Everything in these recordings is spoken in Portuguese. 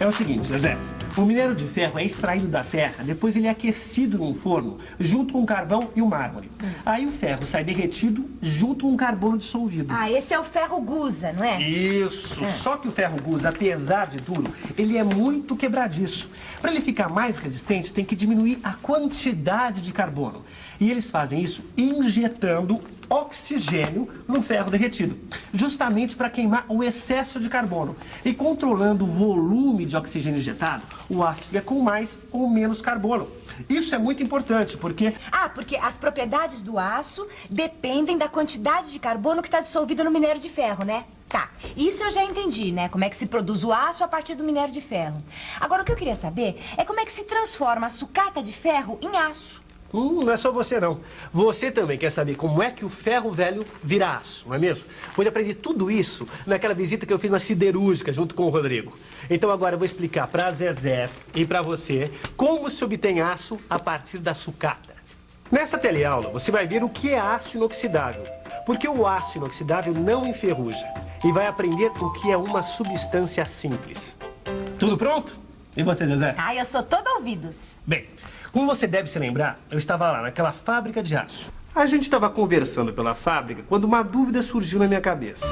o seguinte, Zezé. O minério de ferro é extraído da terra, depois ele é aquecido num forno, junto com o carvão e o mármore. Aí o ferro sai derretido junto com o carbono dissolvido. Ah, esse é o ferro gusa, não é? Isso. Só que o ferro gusa, apesar de duro, ele é muito quebradiço. Para ele ficar mais resistente, tem que diminuir a quantidade de carbono. E eles fazem isso injetando oxigênio no ferro derretido, justamente para queimar o excesso de carbono. E controlando o volume de oxigênio injetado, o aço fica com mais ou menos carbono. Isso é muito importante, porque... Ah, porque as propriedades do aço dependem da quantidade de carbono que está dissolvida no minério de ferro, né? Tá, isso eu já entendi, né? Como é que se produz o aço a partir do minério de ferro. Agora, o que eu queria saber é como é que se transforma a sucata de ferro em aço. Não é só você, não. Você também quer saber como é que o ferro velho vira aço, não é mesmo? Pois eu aprendi tudo isso naquela visita que eu fiz na siderúrgica junto com o Rodrigo. Então agora eu vou explicar pra Zezé e pra você como se obtém aço a partir da sucata. Nessa teleaula você vai ver o que é aço inoxidável, porque o aço inoxidável não enferruja. E vai aprender o que é uma substância simples. Tudo pronto? E você, Zezé? Ah, eu sou todo ouvidos. Bem, como você deve se lembrar, eu estava lá naquela fábrica de aço. A gente estava conversando pela fábrica quando uma dúvida surgiu na minha cabeça.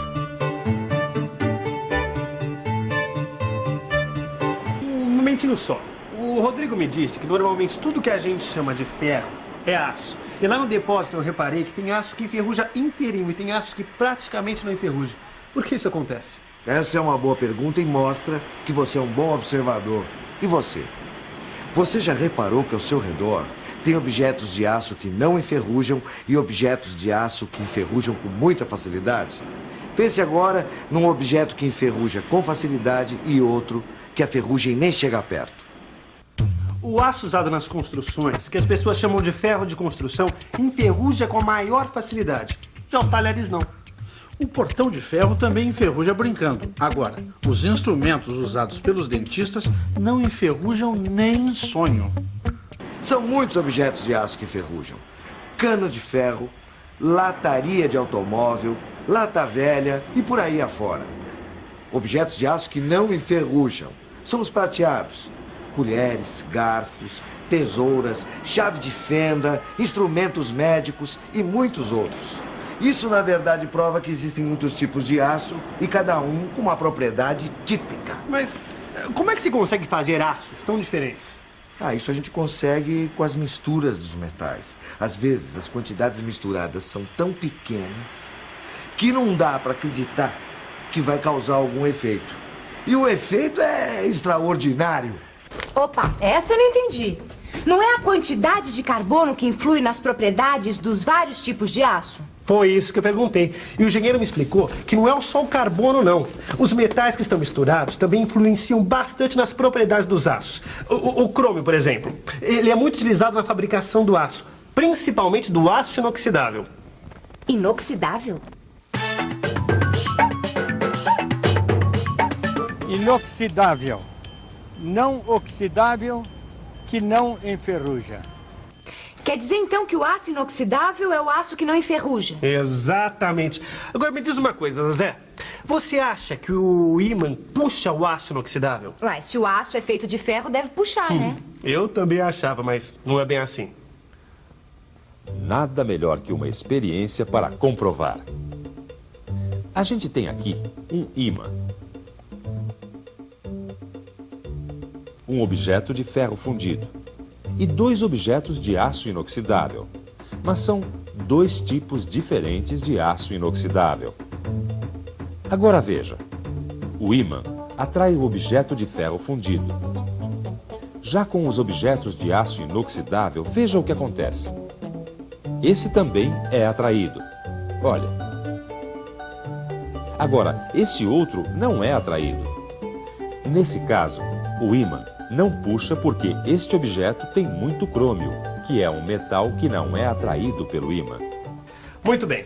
Um momentinho só. O Rodrigo me disse que normalmente tudo que a gente chama de ferro é aço. E lá no depósito eu reparei que tem aço que enferruja inteirinho e tem aço que praticamente não enferruja. Por que isso acontece? Essa é uma boa pergunta e mostra que você é um bom observador. E você? Você já reparou que ao seu redor tem objetos de aço que não enferrujam e objetos de aço que enferrujam com muita facilidade? Pense agora num objeto que enferruja com facilidade e outro que a ferrugem nem chega perto. O aço usado nas construções, que as pessoas chamam de ferro de construção, enferruja com a maior facilidade. Já os talheres não. O portão de ferro também enferruja brincando. Agora, os instrumentos usados pelos dentistas não enferrujam nem em sonho. São muitos objetos de aço que enferrujam. Cano de ferro, lataria de automóvel, lata velha e por aí afora. Objetos de aço que não enferrujam são os prateados. Colheres, garfos, tesouras, chave de fenda, instrumentos médicos e muitos outros. Isso, na verdade, prova que existem muitos tipos de aço e cada um com uma propriedade típica. Mas como é que se consegue fazer aços tão diferentes? Isso a gente consegue com as misturas dos metais. Às vezes, as quantidades misturadas são tão pequenas que não dá para acreditar que vai causar algum efeito. E o efeito é extraordinário. Opa, essa eu não entendi. Não é a quantidade de carbono que influi nas propriedades dos vários tipos de aço? Foi isso que eu perguntei. E o engenheiro me explicou que não é só o carbono, não. Os metais que estão misturados também influenciam bastante nas propriedades dos aços. O crômio, por exemplo, ele é muito utilizado na fabricação do aço, principalmente do aço inoxidável. Inoxidável? Inoxidável. Não oxidável, que não enferruja. Quer dizer, então, que o aço inoxidável é o aço que não enferruja? Exatamente. Agora, me diz uma coisa, Zé. Você acha que o ímã puxa o aço inoxidável? Ué, se o aço é feito de ferro, deve puxar, né? Eu também achava, mas não é bem assim. Nada melhor que uma experiência para comprovar. A gente tem aqui um ímã. Um objeto de ferro fundido. E dois objetos de aço inoxidável. Mas são dois tipos diferentes de aço inoxidável. Agora veja. O ímã atrai o objeto de ferro fundido. Já com os objetos de aço inoxidável, veja o que acontece. Esse também é atraído. Olha. Agora, esse outro não é atraído. Nesse caso, o ímã não puxa porque este objeto tem muito crômio, que é um metal que não é atraído pelo ímã. Muito bem.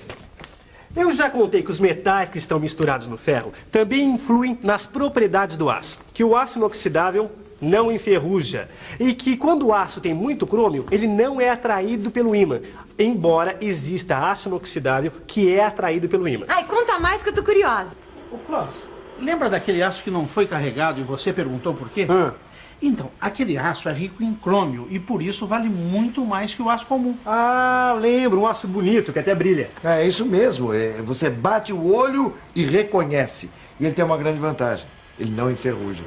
Eu já contei que os metais que estão misturados no ferro também influem nas propriedades do aço, que o aço inoxidável não enferruja e que quando o aço tem muito crômio, ele não é atraído pelo ímã, embora exista aço inoxidável que é atraído pelo ímã. Ai, conta mais que eu tô curiosa. Ô, Cláudio, lembra daquele aço que não foi carregado e você perguntou por quê? Então, aquele aço é rico em crômio e por isso vale muito mais que o aço comum. Ah, lembro, um aço bonito que até brilha. É isso mesmo. Você bate o olho e reconhece. E ele tem uma grande vantagem. Ele não enferruja.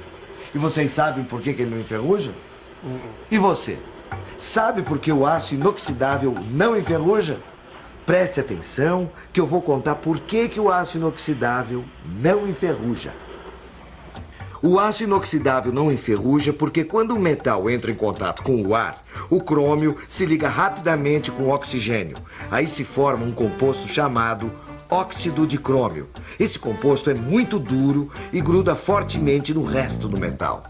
E vocês sabem por que ele não enferruja? E você? Sabe por que o aço inoxidável não enferruja? Preste atenção que eu vou contar por que o aço inoxidável não enferruja. O aço inoxidável não enferruja porque quando o metal entra em contato com o ar, o crômio se liga rapidamente com o oxigênio. Aí se forma um composto chamado óxido de crômio. Esse composto é muito duro e gruda fortemente no resto do metal.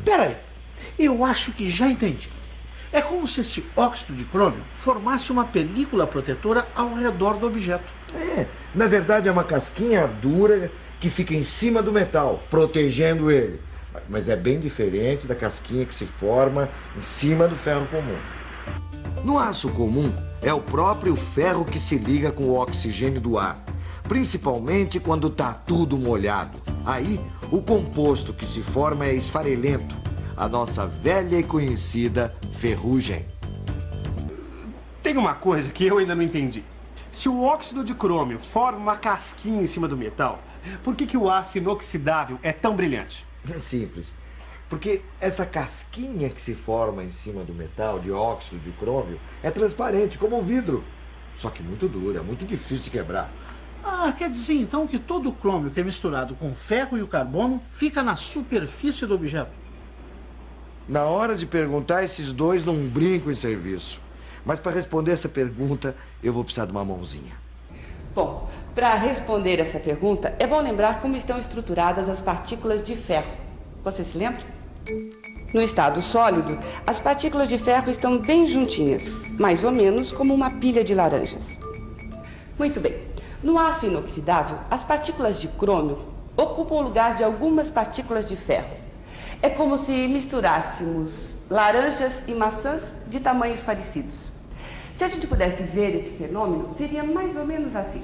Peraí, eu acho que já entendi. É como se esse óxido de crômio formasse uma película protetora ao redor do objeto. Na verdade é uma casquinha dura que fica em cima do metal, protegendo ele. Mas é bem diferente da casquinha que se forma em cima do ferro comum. No aço comum, é o próprio ferro que se liga com o oxigênio do ar, principalmente quando está tudo molhado. Aí, o composto que se forma é esfarelento, a nossa velha e conhecida ferrugem. Tem uma coisa que eu ainda não entendi. Se o óxido de crômio forma uma casquinha em cima do metal, por que o aço inoxidável é tão brilhante? É simples. Porque essa casquinha que se forma em cima do metal, de óxido de crômio, é transparente, como o vidro. Só que muito dura, muito difícil de quebrar. Ah, quer dizer então que todo o crômio que é misturado com o ferro e o carbono fica na superfície do objeto? Na hora de perguntar, esses dois não brincam em serviço. Mas para responder essa pergunta, eu vou precisar de uma mãozinha. Bom, para responder essa pergunta, é bom lembrar como estão estruturadas as partículas de ferro. Você se lembra? No estado sólido, as partículas de ferro estão bem juntinhas, mais ou menos como uma pilha de laranjas. Muito bem. No aço inoxidável, as partículas de crômio ocupam o lugar de algumas partículas de ferro. É como se misturássemos laranjas e maçãs de tamanhos parecidos. Se a gente pudesse ver esse fenômeno, seria mais ou menos assim.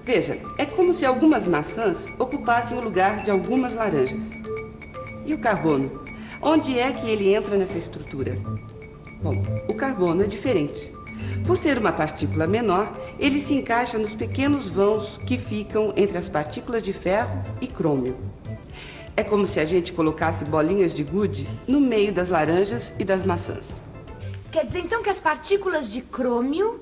Veja, é como se algumas maçãs ocupassem o lugar de algumas laranjas. E o carbono? Onde é que ele entra nessa estrutura? Bom, o carbono é diferente. Por ser uma partícula menor, ele se encaixa nos pequenos vãos que ficam entre as partículas de ferro e crômio. É como se a gente colocasse bolinhas de gude no meio das laranjas e das maçãs. Quer dizer então que as partículas de crômio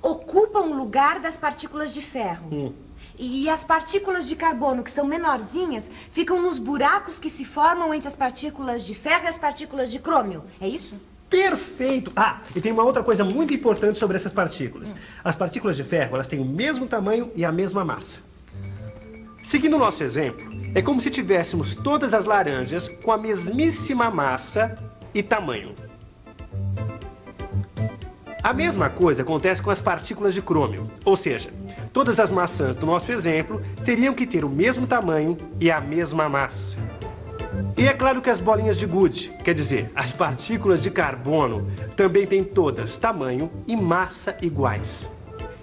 ocupam o lugar das partículas de ferro. E as partículas de carbono, que são menorzinhas, ficam nos buracos que se formam entre as partículas de ferro e as partículas de crômio. É isso? Perfeito! Ah, e tem uma outra coisa muito importante sobre essas partículas. As partículas de ferro, elas têm o mesmo tamanho e a mesma massa. Seguindo o nosso exemplo, é como se tivéssemos todas as laranjas com a mesmíssima massa e tamanho. A mesma coisa acontece com as partículas de crômio, ou seja, todas as maçãs do nosso exemplo teriam que ter o mesmo tamanho e a mesma massa. E é claro que as bolinhas de gude, quer dizer, as partículas de carbono, também têm todas tamanho e massa iguais.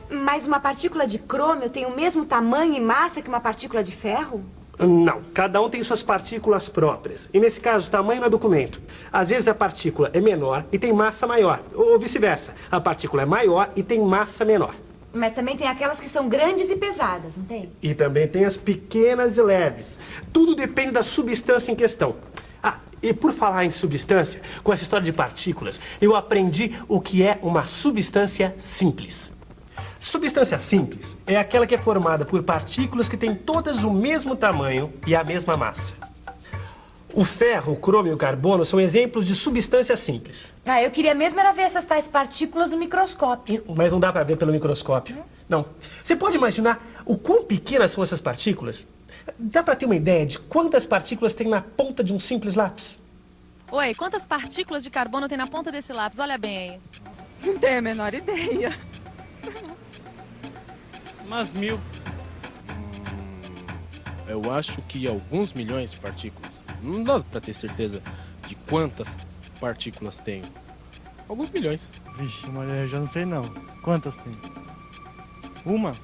Mas uma partícula de crômio tem o mesmo tamanho e massa que uma partícula de ferro? Não, cada um tem suas partículas próprias. E nesse caso, o tamanho não é documento. Às vezes a partícula é menor e tem massa maior, ou vice-versa. A partícula é maior e tem massa menor. Mas também tem aquelas que são grandes e pesadas, não tem? E também tem as pequenas e leves. Tudo depende da substância em questão. Ah, e por falar em substância, com essa história de partículas, eu aprendi o que é uma substância simples. Substância simples é aquela que é formada por partículas que têm todas o mesmo tamanho e a mesma massa. O ferro, o crômio e o carbono são exemplos de substância simples. Ah, eu queria mesmo era ver essas tais partículas no microscópio. Mas não dá para ver pelo microscópio. Não. Você pode imaginar o quão pequenas são essas partículas? Dá para ter uma ideia de quantas partículas tem na ponta de um simples lápis? Oi, quantas partículas de carbono tem na ponta desse lápis? Olha bem aí. Não tenho a menor ideia. Umas 1000. Eu acho que alguns milhões de partículas. Não dá pra ter certeza de quantas partículas tem. Alguns milhões. Vixe, Maria, eu já não sei não. Quantas tem? Uma?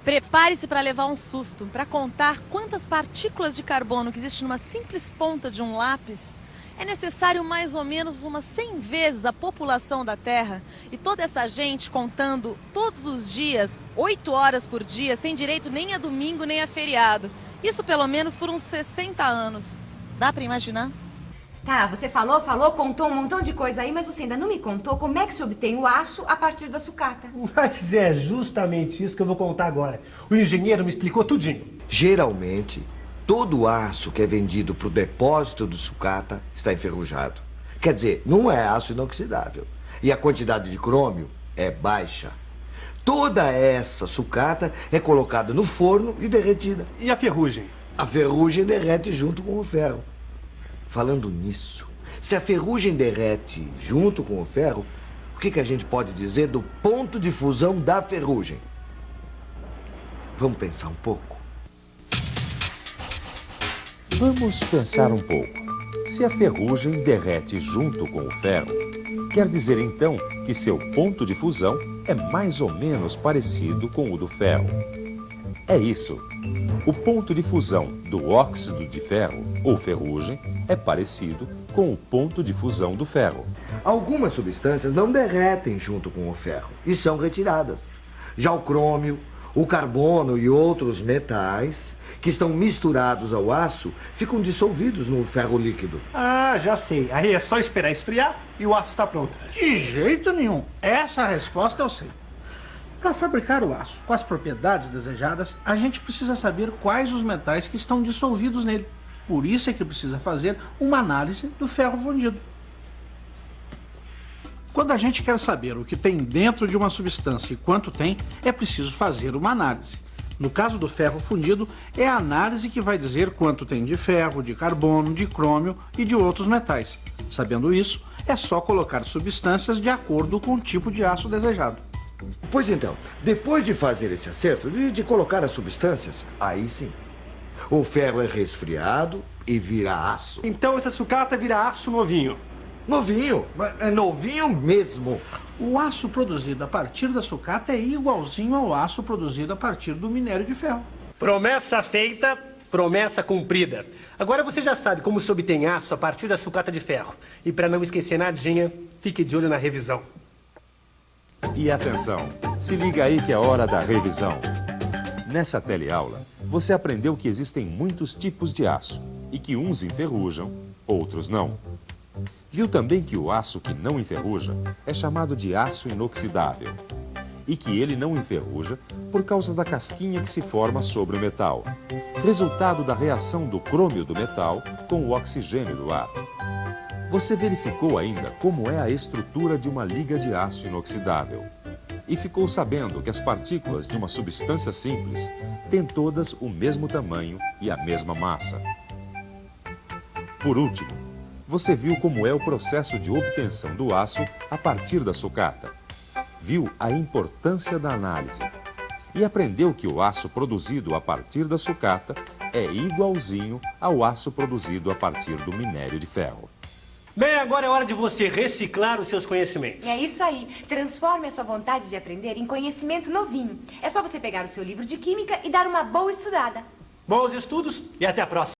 Prepare-se para levar um susto, para contar quantas partículas de carbono que existem numa simples ponta de um lápis. É necessário mais ou menos umas 100 vezes a população da Terra. E toda essa gente contando todos os dias, 8 horas por dia, sem direito nem a domingo nem a feriado. Isso pelo menos por uns 60 anos. Dá para imaginar? Tá, você falou, contou um montão de coisa aí, mas você ainda não me contou como é que se obtém o aço a partir da sucata. Mas é justamente isso que eu vou contar agora. O engenheiro me explicou tudinho. Geralmente, todo o aço que é vendido para o depósito do sucata está enferrujado. Quer dizer, não é aço inoxidável. E a quantidade de crômio é baixa. Toda essa sucata é colocada no forno e derretida. E a ferrugem? A ferrugem derrete junto com o ferro. Falando nisso, se a ferrugem derrete junto com o ferro, o que a gente pode dizer do ponto de fusão da ferrugem? Vamos pensar um pouco? Vamos pensar um pouco. Se a ferrugem derrete junto com o ferro, quer dizer então que seu ponto de fusão é mais ou menos parecido com o do ferro. É isso. O ponto de fusão do óxido de ferro, ou ferrugem, é parecido com o ponto de fusão do ferro. Algumas substâncias não derretem junto com o ferro e são retiradas. Já o crômio, o carbono e outros metais que estão misturados ao aço ficam dissolvidos no ferro líquido. Ah, já sei. Aí é só esperar esfriar e o aço está pronto. De jeito nenhum. Essa resposta eu sei. Para fabricar o aço com as propriedades desejadas, a gente precisa saber quais os metais que estão dissolvidos nele. Por isso é que precisa fazer uma análise do ferro fundido. Quando a gente quer saber o que tem dentro de uma substância e quanto tem, é preciso fazer uma análise. No caso do ferro fundido, é a análise que vai dizer quanto tem de ferro, de carbono, de crômio e de outros metais. Sabendo isso, é só colocar substâncias de acordo com o tipo de aço desejado. Pois então, depois de fazer esse acerto, de colocar as substâncias, aí sim, o ferro é resfriado e vira aço. Então essa sucata vira aço novinho. Novinho? É novinho mesmo. O aço produzido a partir da sucata é igualzinho ao aço produzido a partir do minério de ferro. Promessa feita, promessa cumprida. Agora você já sabe como se obtém aço a partir da sucata de ferro. E para não esquecer nadinha, fique de olho na revisão. E atenção, se liga aí que é hora da revisão. Nessa teleaula, você aprendeu que existem muitos tipos de aço e que uns enferrujam, outros não. Viu também que o aço que não enferruja é chamado de aço inoxidável e que ele não enferruja por causa da casquinha que se forma sobre o metal, resultado da reação do crômio do metal com o oxigênio do ar. Você verificou ainda como é a estrutura de uma liga de aço inoxidável e ficou sabendo que as partículas de uma substância simples têm todas o mesmo tamanho e a mesma massa. Por último, você viu como é o processo de obtenção do aço a partir da sucata. Viu a importância da análise e aprendeu que o aço produzido a partir da sucata é igualzinho ao aço produzido a partir do minério de ferro. Bem, agora é hora de você reciclar os seus conhecimentos. É isso aí. Transforme a sua vontade de aprender em conhecimento novinho. É só você pegar o seu livro de química e dar uma boa estudada. Bons estudos e até a próxima.